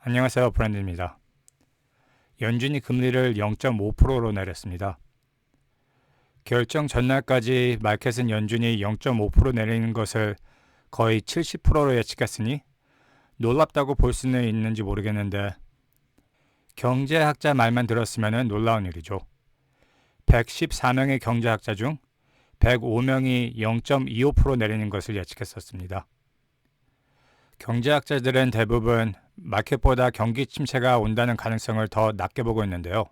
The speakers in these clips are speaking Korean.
안녕하세요. 브랜드입니다. 연준이 금리를 0.5%로 내렸습니다. 결정 전날까지 마켓은 연준이 0.5% 내리는 것을 거의 70%로 예측했으니 놀랍다고 볼 수는 있는지 모르겠는데 경제학자 말만 들었으면 놀라운 일이죠. 114명의 경제학자 중 105명이 0.25% 내리는 것을 예측했었습니다. 경제학자들은 대부분 마켓보다 경기 침체가 온다는 가능성을 더 낮게 보고 있는데요.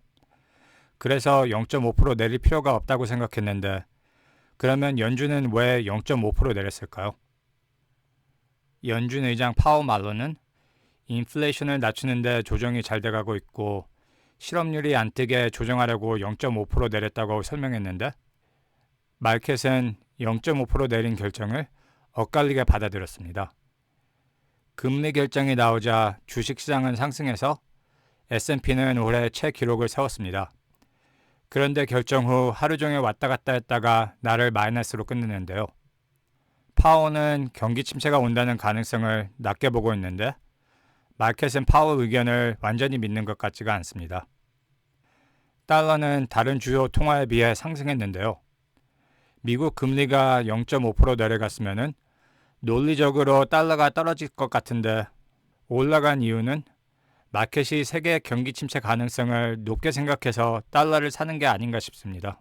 그래서 0.5% 내릴 필요가 없다고 생각했는데 그러면 연준은 왜 0.5% 내렸을까요? 연준 의장 파월 말러는 인플레이션을 낮추는데 조정이 잘 돼가고 있고 실업률이 안 뜨게 조정하려고 0.5% 내렸다고 설명했는데 마켓은 0.5% 내린 결정을 엇갈리게 받아들였습니다. 금리 결정이 나오자 주식시장은 상승해서 S&P는 올해 최기록을 세웠습니다. 그런데 결정 후 하루 종일 왔다 갔다 했다가 날을 마이너스로 끝냈는데요. 파월은 경기 침체가 온다는 가능성을 낮게 보고 있는데 마켓은 파월 의견을 완전히 믿는 것 같지가 않습니다. 달러는 다른 주요 통화에 비해 상승했는데요. 미국 금리가 0.5% 내려갔으면 논리적으로 달러가 떨어질 것 같은데 올라간 이유는 마켓이 세계 경기 침체 가능성을 높게 생각해서 달러를 사는 게 아닌가 싶습니다.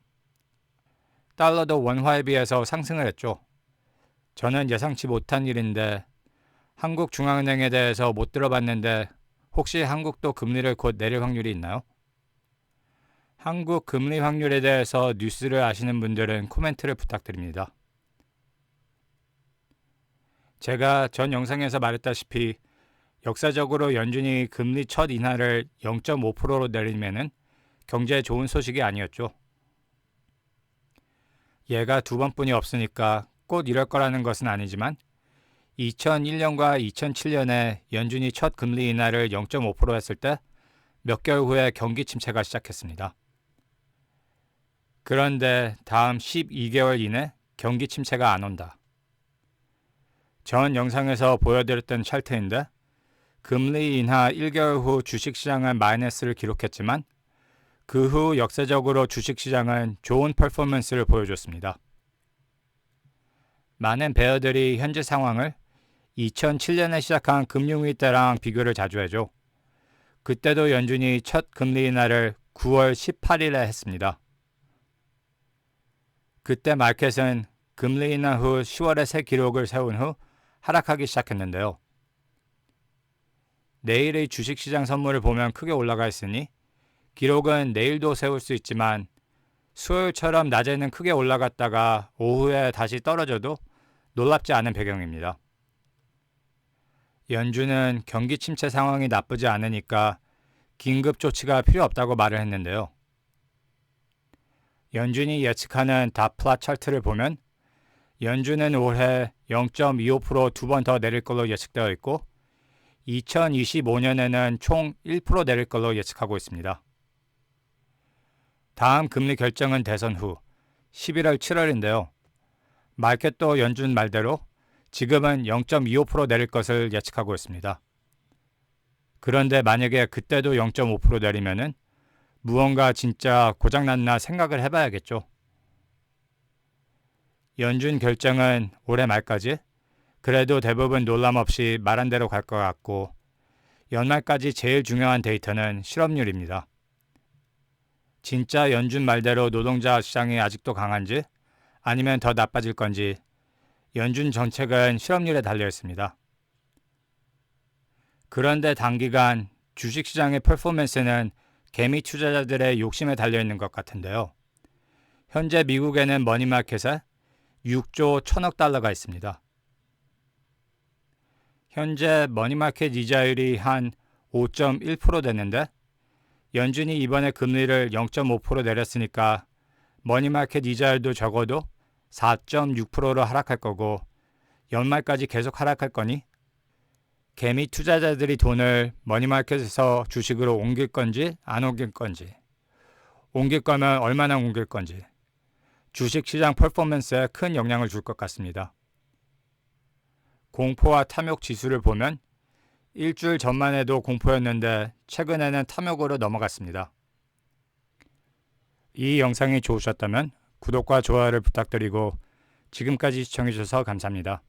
달러도 원화에 비해서 상승을 했죠. 저는 예상치 못한 일인데 한국중앙은행에 대해서 못 들어봤는데 혹시 한국도 금리를 곧 내릴 확률이 있나요? 한국 금리 확률에 대해서 뉴스를 아시는 분들은 코멘트를 부탁드립니다. 제가 전 영상에서 말했다시피 역사적으로 연준이 금리 첫 인하를 0.5%로 내리면은 경제에 좋은 소식이 아니었죠. 얘가 두 번뿐이 없으니까 꼭 이럴 거라는 것은 아니지만 2001년과 2007년에 연준이 첫 금리 인하를 0.5% 했을 때 몇 개월 후에 경기 침체가 시작했습니다. 그런데 다음 12개월 이내 경기 침체가 안 온다. 전 영상에서 보여드렸던 차트인데 금리 인하 1개월 후 주식시장은 마이너스를 기록했지만 그 후 역사적으로 주식시장은 좋은 퍼포먼스를 보여줬습니다. 많은 베어들이 현재 상황을 2007년에 시작한 금융위기 때랑 비교를 자주 해줘. 그때도 연준이 첫 금리 인하를 9월 18일에 했습니다. 그때 마켓은 금리 인하 후 10월에 새 기록을 세운 후 하락하기 시작했는데요. 내일의 주식시장 선물을 보면 크게 올라가 있으니 기록은 내일도 세울 수 있지만 수요일처럼 낮에는 크게 올라갔다가 오후에 다시 떨어져도 놀랍지 않은 배경입니다. 연준은 경기 침체 상황이 나쁘지 않으니까 긴급 조치가 필요 없다고 말을 했는데요. 연준이 예측하는 다플라 차트를 보면 연준은 올해 0.25% 두 번 더 내릴 걸로 예측되어 있고 2025년에는 총 1% 내릴 걸로 예측하고 있습니다. 다음 금리 결정은 대선 후 11월 7월인데요. 마켓도 연준 말대로 지금은 0.25% 내릴 것을 예측하고 있습니다. 그런데 만약에 그때도 0.5% 내리면은 무언가 진짜 고장났나 생각을 해봐야겠죠. 연준 결정은 올해 말까지 그래도 대부분 논란 없이 말한 대로 갈 것 같고 연말까지 제일 중요한 데이터는 실업률입니다. 진짜 연준 말대로 노동자 시장이 아직도 강한지 아니면 더 나빠질 건지 연준 정책은 실업률에 달려 있습니다. 그런데 단기간 주식시장의 퍼포먼스는 개미 투자자들의 욕심에 달려 있는 것 같은데요. 현재 미국에는 머니마켓에 6조 1천억 달러가 있습니다. 현재 머니마켓 이자율이 한 5.1% 됐는데 연준이 이번에 금리를 0.5% 내렸으니까 머니마켓 이자율도 적어도 4.6%로 하락할 거고 연말까지 계속 하락할 거니 개미 투자자들이 돈을 머니마켓에서 주식으로 옮길 건지 안 옮길 건지 옮길 거면 얼마나 옮길 건지 주식시장 퍼포먼스에 큰 영향을 줄 것 같습니다. 공포와 탐욕 지수를 보면 일주일 전만 해도 공포였는데 최근에는 탐욕으로 넘어갔습니다. 이 영상이 좋으셨다면 구독과 좋아요를 부탁드리고 지금까지 시청해주셔서 감사합니다.